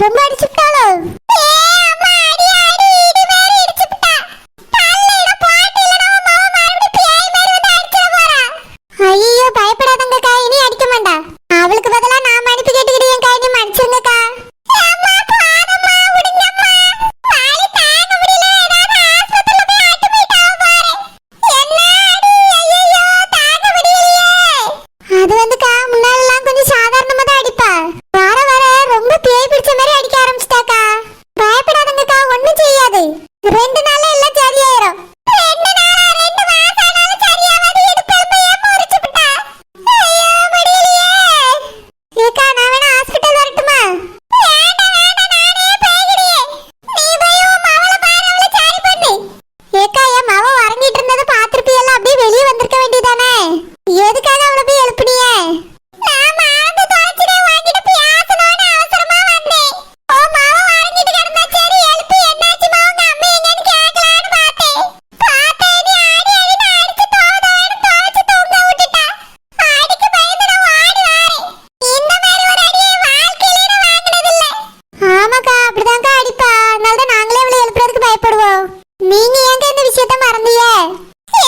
ரொம்ப அடிச்சுட்டாளோ? ஐயோ பயப்படாதங்கக்கா, இனி அடிக்க மாட்டா. அவளுக்கு பதிலா நாம அனுப்பி கேட்டுக்கிட்டேன். கை நீ மன்னிச்சிருங்கக்கா. அது வந்துக்கா முன்னாலெல்லாம் கொஞ்சம் சாதாரணமா தான் அடிப்பா. வர வர ரொம்ப பேய் பிடிச்ச மாதிரி அடிக்க ஆரம்பிச்சிட்டாக்கா. பயப்படாதங்கக்கா, ஒண்ணும் செய்யாது. 2 நாள்ல எல்லாம் சரியாயிரும். 2 நாளா 2 மாசம் ஆனாலும் சரியாவாது. இடுப்பெலும்பு ஏன் முறிச்சு விட்டா? ஐயோ முடியலையே. ஏக்கா நான் வேணா ஹாஸ்பிடல் வரட்டுமா? வேண்டாம் வேண்டாம், நானே போய்கிறேன். நீ போய் உன் மவளை பாரு, அவளை சரி பண்ணு. ஏக்கா என் மவ உறங்கிட்டு இருந்ததை பார்த்திருப்பியல்ல, அப்படியே வெளியே வந்திருக்க வேண்டியதானே? எதுக்காக அவளை போய் எழுப்புனியே? நான் மறந்து தொலைச்சிட்டேன், வாங்கிட்டு பேசணும்னு அவசரமா வந்தேன். ஓ மவ உறங்கிட்டு கிடந்தா சரி எழுப்பி என்னாச்சுமா உங்க அம்மா எங்கன்னு கேட்கலான்னு பார்த்தேன். நீ ஆடி ஆடி நான் அடிச்சு துவைச்சு தூங்க விட்டுட்டா. அடிக்கு பயந்து நான் ஓடி வாரேன். இந்த மாதிரி ஒரு அடியை வாழ்க்கையில நான் வாங்கினதில்லை. ஆமாக்கா அப்படிதான்க்கா அடிப்பா. அதனால தான் நாங்களே அவளை எழுப்புறதுக்கு பயப்படுவோம். நீங்க ஏங்க இந்த விஷயத்த மறந்தீங்க?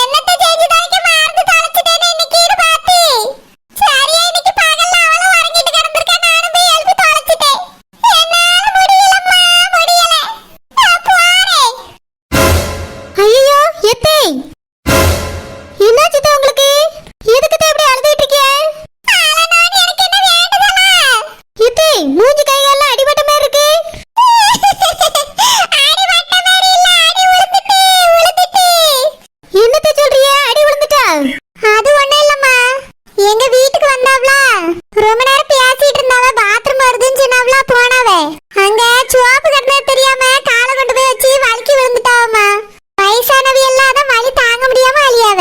என்னத்த செஞ்சு தொலைக்க மறந்து தொலைச்சிட்டேன்னு இன்னைக்கு பார்த்து. சரியா இன்னைக்கு பகல்ல அவளும் உறங்கிட்டு கிடந்திருக்கா, நானும் போய் எழுப்பி தொலைச்சிட்டேன். என்னால முடியலம்மா, முடியல. நான் போறேன். ஐயோ எத்தே என்னாச்சு உங்களுக்கு? எதுக்கு இப்படி அழுதுட்டு இருக்கீங்க? அழனான்னு எனக்கு என்ன வேண்டுதலா? எத்தே மூஞ்சி கையெல்லாம் அடிபட்ட மாதிரி இருக்கு. அடிபட்ட மாதிரி இல்ல, அடி விழுந்துட்டு. என்னத்த சொல்றிய? அடி விழுந்துட்டா? அது ஒண்ணும் இல்லம்மா. எங்க வீட்டுக்கு வந்தாவளா, ரொம்ப நேரம் பேசிட்டு இருந்தாவ. பாத்ரூம் வருதுன்னு சொன்னாவளா, போனாவ. அங்க சோப்பு கட்டினது தெரியாம காலை கொண்டு போய் வச்சு வலிக்கி விழுந்துட்டாவம்மா. வயசானவி எல்லாம் அதான் வலி தாங்க முடியாம அழியாவ.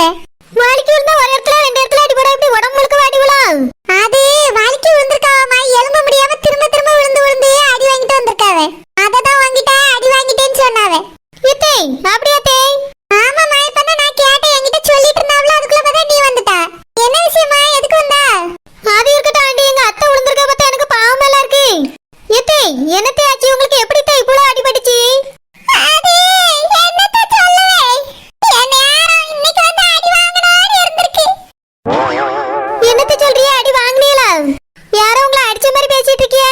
வலிக்கி விழுந்தா ஒரு இடத்துல 2 இடத்துல அடிபட, இப்படி உடம்பு முழுக்க அடி விழும். அது வலிக்கி விழுந்திருக்காவம்மா. எலும்ப முடியாம திரும்ப திரும்ப விழுந்து விழுந்து அடி வாங்கிட்டு வந்திருக்காவ. அததான் வாங்கிட்ட அடி வாங்கிட்டேன்னு சொன்னாவ. இத்தே அப்படியே தே? ஆமாம்மா, இப்பதான் நான் கேட்டேன். என்கிட்ட சொல்லிட்டு இருந்தாவளா, அதுக்குள்ள பார்த்தா நீ வந்துட்டா. என்ன விஷயமா? எதுக்கு வந்தா? அது இருக்கட்டும் ஆண்டி, எங்க அத்தை விழுந்திருக்க பார்த்தா எனக்கு பாவமா இருக்கு. எத்தே என்னத்தே ஆச்சு உங்களுக்கு? எப்படி தே இவ்வளவு அடிபட்டுச்சு? அது என்னத்த சொல்லுவே, என் நேரம் இன்னைக்கு வந்து அடி வாங்கணும்னு இருந்திருக்கு. என்னத்த சொல்றிய? அடி வாங்குனீங்களா? யாரோ உங்களை அடிச்ச மாதிரி பேசிட்டு இருக்கிய?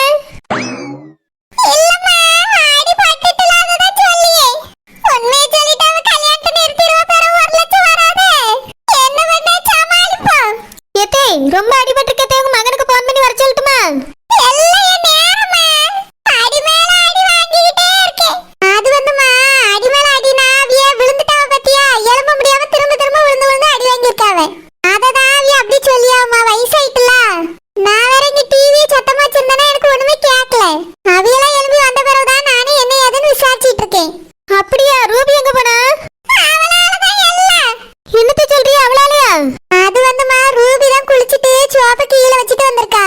இல்லம்மா, அடி பட்டுட்டலாம் தான் சொல்லியே. உண்மையை சொல்லிட்டு அவ கல்யாணத்தை நிறுத்திடுவா, பிறகு 1 லட்சம் வராதே. என்ன பண்ண சமாளிப்போம். எத்தே ரொம்ப அடிபட்டிருக்கே, உங்க மகனுக்கு போன் பண்ணி வர சொல்லட்டுமா? எல்லாம் என் நேரமா. அடி மேல அடி வாங்கிக்கிட்டே இருக்கேன். அது வந்துமா, அடி மேல அடினா அவிய விழுந்துட்டாவ பத்தியா? எலும்ப முடியாம திரும்ப திரும்ப விழுந்து விழுந்து அடி வாங்கியிருக்காவ. அததான் அவிய அப்படி சொல்லியாவமா, வயசாயிட்டுல. நான் வேற இங்க டிவி சத்தமா வச்சிருந்தேன்னா எனக்கு ஒண்ணுமே கேட்கல. அவியெல்லாம் எழுப்பி வந்த பிறகுதான் நானே என்ன ஏதுன்னு விசாரிச்சிட்டு இருக்கேன். அப்படியா? ரூபி எங்க போனா? அவளாலதான் எல்லாம். என்னத்த சொல்றிய? அவளாலயா? அது வந்துமா, ரூபி தான் குளிச்சிட்டு சோப்பை கீழே வச்சுட்டு வந்திருக்கா.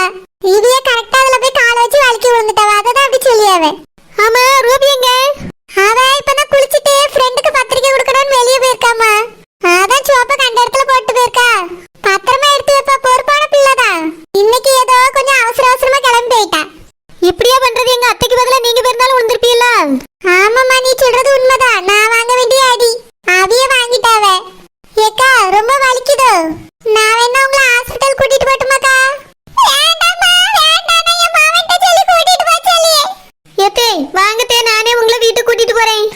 இவிய கரெக்டா அதுல போய் காலை வச்சு வலிக்கி விழுந்துட்டாவ. அததான் அப்படி சொல்லியாவ. ஆமா, ரூபி எங்க? அவ இப்பதான் குளிச்சிட்டு ஃப்ரெண்டுக்கு பத்திரிக்கை கொடுக்கணும்னு வெளியே போயிருக்காமா. அதான் சோப்பை கண்ட இடத்துல போட்டு போயிருக்கா. பத்திரமா எடுத்து வைப்பா, பொறுப்பான பிள்ளைதான். இன்னைக்கு ஏதோ கொஞ்சம் அவசர அவசரமா கிளம்பி போயிட்டா. இப்படியா பண்றது? எங்க அத்தைக்கு பதிலா நீங்க பிறந்தாலும் விழுந்திருப்பீல்ல? ஆமாம்மா, நீ சொல்றது உண்மைதான். நான் வாங்க வேண்டிய அடி அவிய வாங்கிட்டாவ. ஏக்கா ரொம்ப வலிக்குதோ? நான் வேணா உங்களை ஹாஸ்பிடல் கூட்டிட்டு போட்டுமாக்கா? வேண்டாம்மா வேண்டாம், என் மாவன்ட்ட சொல்லி கூட்டிட்டு போ சொல்லியே. ஏத்தே வாங்கத்தே, நானே உங்களை வீட்டுக்கு கூட்டிட்டு போறேன்.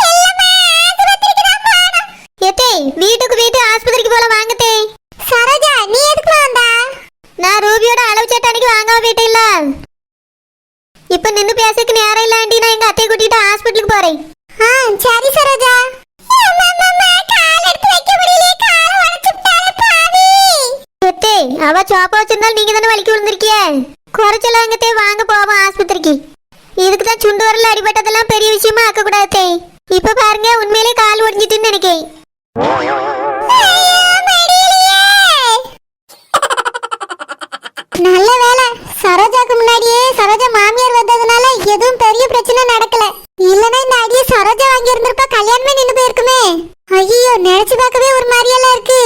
இல்லம்மா, ஆஸ்பத்திரிக்கு தான் போறோம். ஏத்தே வீட்டுக்கு ஆஸ்பத்திரிக்கு போல வாங்கத்தே. சரோஜா நீ எதுக்கு வந்தா? நான் ரூபியோட அளவு சட்டானிக்கு வாங்காம போயிட்டேன் இல்ல. இப்ப நின்னு பேசக்கு நேரம் இல்ல ஆண்டி, நான் எங்க அத்தையை கூட்டிட்டு ஹாஸ்பிடலுக்கு போறேன். சரி சரோஜா. அவ சோப்பா வச்சிருந்தாலும் நீங்க தானே வலிக்கு விழுந்திருக்கிய. குறைச்சல எங்கத்தே, வாங்க போவோம் ஆஸ்பத்திரிக்கு. இதுக்கு தான் சுண்டு வரல அடிபட்டதெல்லாம் பெரிய விஷயமா ஆக்க கூடாதே. இப்ப பாருங்க, உண்மையிலே கால் ஒடிஞ்சிட்டுன்னு நினைக்கேன். நல்ல வேலை, சரோஜாக்கு முன்னாடியே சரோஜா மாமியார் வந்ததுனால எதுவும் பெரிய பிரச்சனை நடக்கல. இல்லனா இந்த அடியை சரோஜா வாங்கி இருந்திருப்பா, கல்யாணமே நின்னு போயிருக்குமே. ஐயோ, நினைச்சு பார்க்கவே ஒரு மாதிரியெல்லாம் இருக்கு.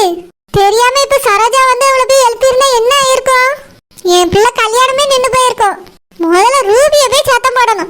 தெரியாம இப்ப சரோஜா வந்து அவளை போய் எழுப்பியிருந்தா என்ன ஆயிருக்கும்? என் பிள்ளை கல்யாணமே நின்னு போயிருக்கும். முதல்ல ரூபியை போய் சத்தம் போடணும்.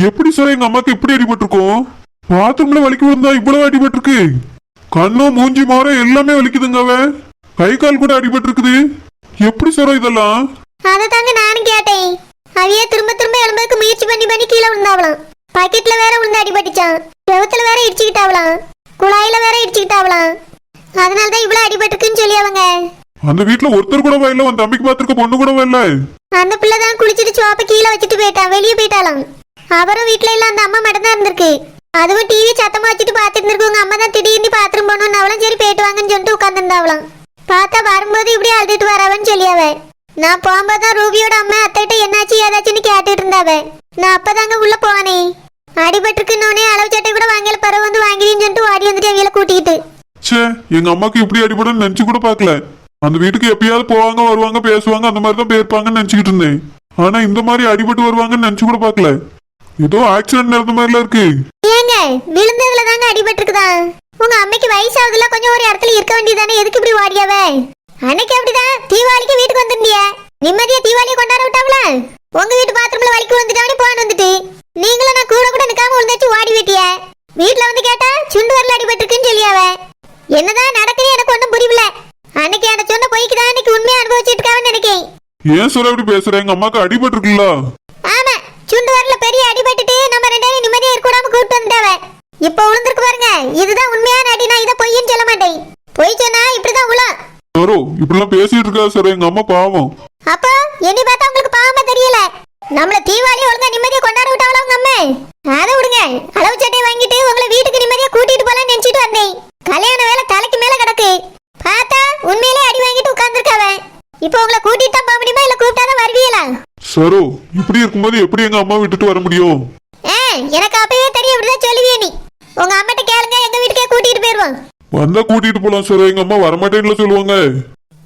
எப்படி சார் எங்க அம்மாக்கு இப்படி அடிபட்டிருக்கோம்? பாத்ரூம்ல வலிக்கு விழுந்தா இவ்வளவு அடிபட்டிருக்கு. கண்ணும் மூஞ்சி மாற எல்லாமே வலிக்குதுங்க. அவன் கை கால் கூட அடிபட்டிருக்குது. எப்படி சார் இதெல்லாம்? அதை தாங்க நானும் கேட்டேன். அவையே திரும்ப திரும்ப எழும்பதுக்கு முயற்சி பண்ணி கீழே விழுந்தாவலாம். பாக்கெட்ல வேற விழுந்து அடிபட்டுச்சான். செவத்துல வேற இடிச்சுக்கிட்டாவலாம். குழாயில வேற இடிச்சுக்கிட்டாவலாம். அதனாலதான் இவ்வளவு அடிபட்டுருக்குன்னு சொல்லி அவங்க. அந்த வீட்டுல ஒருத்தர் கூட இல்ல, உன் தம்பிக்கு பாத்துருக்க பொண்ணு கூட இல்ல. அந்த பிள்ளை தான் குளிச்சுட்டு சோப்ப கீழே வச்சுட்டு போயிட்டான். வெளியே போயிட்டாலாம். அவரும் வீட்டுல இல்ல, அந்த அம்மா மட்டும் தான் இருந்திருக்கு. அதுவும் டிவி சத்தமா வச்சுட்டு பாத்துட்டு இருந்திருக்கு. உங்க அம்மா தான் திடீர்னு பாத்ரூம் போகணும்னு அவளும் சரி போயிட்டு வாங்கன்னு சொல்லிட்டு உட்காந்துருந்தாவலாம். பார்த்தா வரும்போது இப்படி அழுதுட்டு வரவன்னு சொல்லியாவ. நான் போகும்போதுதான் ரூபியோட அம்மா அத்தைகிட்ட என்னாச்சு ஏதாச்சுன்னு கேட்டுட்டு இருந்தாவ. நான் அப்பதாங்க உள்ள போனேன். அடிபட்டுருக்குன்னே அளவு சட்டை கூட வாங்கல, பரவ வந்து வாங்கிடுன்னு சொல்லிட்டு ஓடி வந்துட்டு அவையில கூட்டிக்கிட்டு. சே, எங்க அம்மாக்கு இப்படி அடிபடும் நினைச்சு கூட பாக்கல. அந்த வீட்டுக்கு எப்பயாவது போவாங்க வருவாங்க பேசுவாங்க அந்த மாதிரி தான் போயிருப்பாங்கன்னு நினைச்சுக்கிட்டு இருந்தேன். ஆனா இந்த மாதிரி அடிபட்டு வருவாங்கன்னு நினைச்சு கூட பாக்கல. ஏதோ ஆக்சிடென்ட் நடந்த மாதிரிலாம் இருக்கு. ஏங்க விழுந்ததுல தாங்க அடிபட்டுருக்குதா? உங்க அம்மைக்கு வயசாகுதுல, கொஞ்சம் ஒரு இடத்துல இருக்க வேண்டியதானே, எதுக்கு இப்படி வாடியாவ? அன்னைக்கு அப்படிதான் தீபாவளிக்கு வீட்டுக்கு வந்துருந்திய. நிம்மதியா தீபாவளியை கொண்டாட விட்டாவல. உங்க வீட்டு பாத்ரூம்ல வலிக்கு வந்துட்டாவனே போன் வந்துட்டு நீங்களும் நான் கூட கூட நிக்காம விழுந்தாச்சு ஓடி வெட்டிய. வீட்டுல வந்து கேட்டா சுண்டு வரல அடிபட்டுருக்குன்னு சொல்லியாவ. என்னதான் நடக்குது எனக்கு ஒன்றும் புரியல. அன்னைக்கு என்ன சொன்ன பொய்க்குதான் இன்னைக்கு உண்மையை அனுபவிச்சுட்டு இருக்காவன்னு நினைக்கேன். ஏன் சொல்ல அப்படி பேசுற? எங்க அம்மாக்கு அடிபட்டு இருக்குல்ல? ஆமா, சுண்டு வரல பெரிய அடிபட்டுட்டு நம்ம ரெண்டு பேரும் நிம்மதியா இருக்கக்கூடாம கூப்பிட்டு வந்துட்டாவ. இப்ப விழுந்திருக்கு பாருங்க, இதுதான் உண்மையான அடி. நான் இதை பொய்ன்னு சொல்ல மாட்டேன். பொய் சொன்னா இப்படிதான் உள்ள. சரோ இப்படிலாம் பேசிட்டு இருக்கா சார்? எங்க அம்மா பாவம். அப்போ என்னை பார்த்தா உங்களுக்கு பாவமா தெரியல? நம்மள தீபாவளி ஒழுங்கா நிம்மதியா கொண்டாட விட்டாவளா உங்க அம்மா? அதை விடுங்க. அளவு சட்டை வாங்கிட்டு உங்களை வீட்டுக்கு நிம்மதியா கூட்டிட்டு போலான்னு நினைச்சிட்டு வந்தேன். கல்யாண வேலை தலைக்கு மேல கிடக்கு. பார்த்தா உண்மையிலே அடி வாங்கிட்டு உட்கார்ந்துருக்காவ. இப்போ உங்களை கூட்டிட்டு தான் போக முடியுமா, இல்ல கூப்பிட்டாதான் வருவீங்களா? சரோ இப்படி இருக்கும்போது எப்படி எங்க அம்மா விட்டுட்டு வர முடியும்? எனக்கு அப்பவே தெரியும் இப்படிதான் சொல்லுவியே நீ. உங்க அம்மாட்ட கேளுங்க, எங்க வீட்டுக்கே கூட்டிட்டு போயிருவோம். வந்தா கூட்டிட்டு போலாம் சார். எங்க அம்மா வரமாட்டேன்னு சொல்லுவாங்க.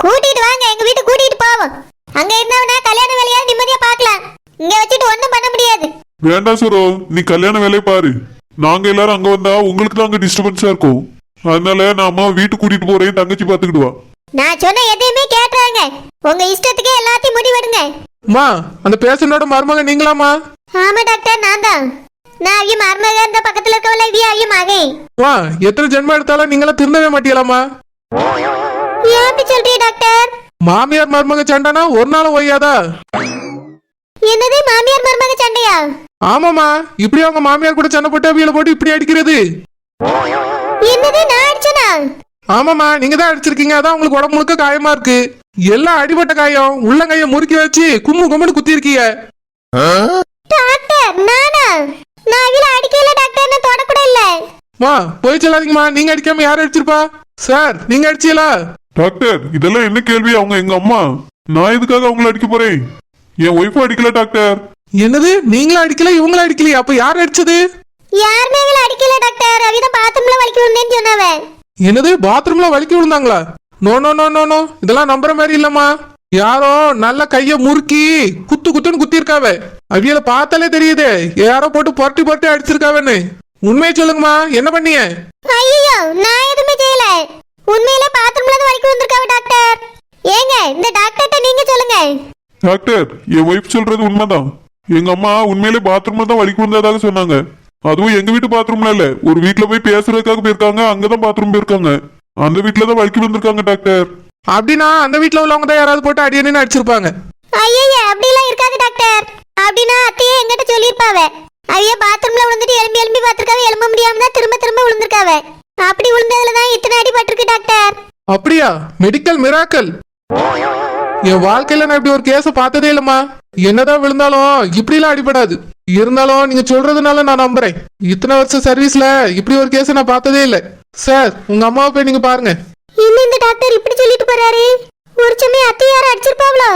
கூட்டிட்டு வாங்க, எங்க வீட்டுக்கு கூட்டிட்டு போவோம். அங்க இருந்தவனா கல்யாண வேலையாவது நிம்மதியா பாக்கலாம். இங்க வச்சுட்டு ஒண்ணும் பண்ண முடியாது. வேண்டாம் சரோ, நீ கல்யாண வேலையை பாரு. நாங்க எல்லாரும் அங்க வந்தா உங்களுக்கு தான் அங்க டிஸ்டர்பன்ஸா இருக்கும். அதனால நான் அம்மா வீட்டுக்கு கூட்டிட்டு போறேன், தங்கச்சி பாத்துக்கிடுவா. நான் சொன்ன எதையுமே கேட்டுறாங்க. உங்க இஷ்டத்துக்கே எல்லாத்தையும் முடிவெடுங்க. அம்மா, அந்த பேஷண்டோட மருமக நீங்களாமா? ஆமா டாக்டர், நான் தான். நான் அவிய மருமக, இந்த பக்கத்துல இருக்கவள இவிய அவிய மகன். வா, எத்தனை ஜென்மம் எடுத்தாலும் நீங்களா திருந்தவே மாட்டீங்களாமா? ஏன் அப்படி சொல்றீங்க டாக்டர்? மாமியார் மருமக சண்டைனா ஒரு நாள் ஓய்யாதா? என்னது மாமியார் மருமக சண்டையா? ஆமாமா, இப்படி அவங்க மாமியார் கூட சண்டை போட்டு அவியல போட்டு இப்படி அடிக்கிறது. என்னது நான் அடிச்சனா? ஆமாமா, நீங்க தான் அடிச்சிருக்கீங்க. அதான் உங்களுக்கு உடம்பு முழுக்க காயமா இருக்கு. எல்லாம் அடிபட்ட காயம். உள்ளங்கைய முறுக்கி வச்சு கும்மு கும்முன்னு குத்தி இருக்கீங்க. டாக்டர் நானா? நான் அவில அடிக்கல டாக்டர், நான் தொட கூட இல்ல. மா, போய் சொல்லாதீங்கம்மா. நீங்க அடிக்காம யார் அடிச்சிருப்பா? சார், நீங்க அடிச்சீங்களா? டாக்டர் இதெல்லாம் என்ன கேள்வி? அவங்க எங்க அம்மா. நான் எதுக்காக அவங்கள அடிக்க போறேன்? என் ஒய்ஃபும் அடிக்கல டாக்டர். என்னது, நீங்களும் அடிக்கல இவங்களும் அடிக்கலையா? அப்ப யார் அடிச்சது? யாருமே அவில அடிக்கல டாக்டர். அவித பாத்ரூம்ல வலிக்கு விழுந்தேன்னு சொன்னவ. என்னது, பாத்ரூம்ல வலிக்கி விழுந்தாங்களா? No no no no no, இதெல்லாம் நம்புற மாதிரி இல்லம்மா. யாரோ நல்ல கைய முறுக்கி குத்து குத்துன்னு குத்தி இருக்காவ. அவியல பார்த்தாலே தெரியுது யாரோ போட்டு புரட்டி புரட்டி அடிச்சிருக்காவன்னு. உண்மையை சொல்லுங்கம்மா, என்ன பண்ணீங்க? ஐயோ, நான் எதுவுமே செய்யல. உண்மையிலே பாத்ரூம்ல தான் வலிக்கு விழுந்திருக்காவ டாக்டர். ஏங்க இந்த டாக்டர்ட்ட நீங்க சொல்லுங்க. டாக்டர் என் ஒய்ஃப் சொல்றது உண்மைதான். எங்க அம்மா உண்மையிலே பாத்ரூம்ல தான் வலிக்கு வந்ததாக சொன்னாங்க. அதுவும் எங்க வீட்டு பாத்ரூம்ல இல்ல, ஒரு வீட்டுல போய் பேசுறதுக்காக போயிருக்காங்க. அங்கதான் பாத்ரூம் போயிருக்காங்க. அந்த வீட்டுலதான் வலிக்கு வந்திருக்காங்க டாக்டர். அப்படின்னா அந்த வீட்டுல உள்ளவங்க தான் யாராவது போட்டு அடியணுன்னு அடிச்சிருப்பாங்க. ஐயோ, அப்படிலாம் இருக்காது டாக்டர். அப்படின்னா அத்தையே எங்கிட்ட சொல்லியிருப்பாவ. அவைய பாத்ரூம்ல விழுந்துட்டு எலும்பி எலும்பி பார்த்திருக்காவ. எலும்ப முடியாம தான் திரும்ப திரும்ப விழுந்திருக்காவ. அப்படி விழுந்ததுலதான் இத்தனை அடிபட்டிருக்கு டாக்டர். அப்படியா? Medical miracle. என் வாழ்க்கையில நான் இப்படி ஒரு கேஸ பார்த்ததே இல்லம்மா. என்னதான் விழுந்தாலும் இப்படி எல்லாம் அடிபடாது. இருந்தாலும் நீங்க சொல்றதுனால நான் நம்புறேன். இத்தனை வருஷம் சர்வீஸ்ல இப்படி ஒரு கேஸ நான் பார்த்ததே இல்லை. சார், உங்க அம்மாவை போய் நீங்க பாருங்க. இன்னும் இந்த டாக்டர் இப்படி சொல்லிட்டு போறாரு. ஒரு சமயம் அத்தை யாரும் அடிச்சிருப்பாங்களோ?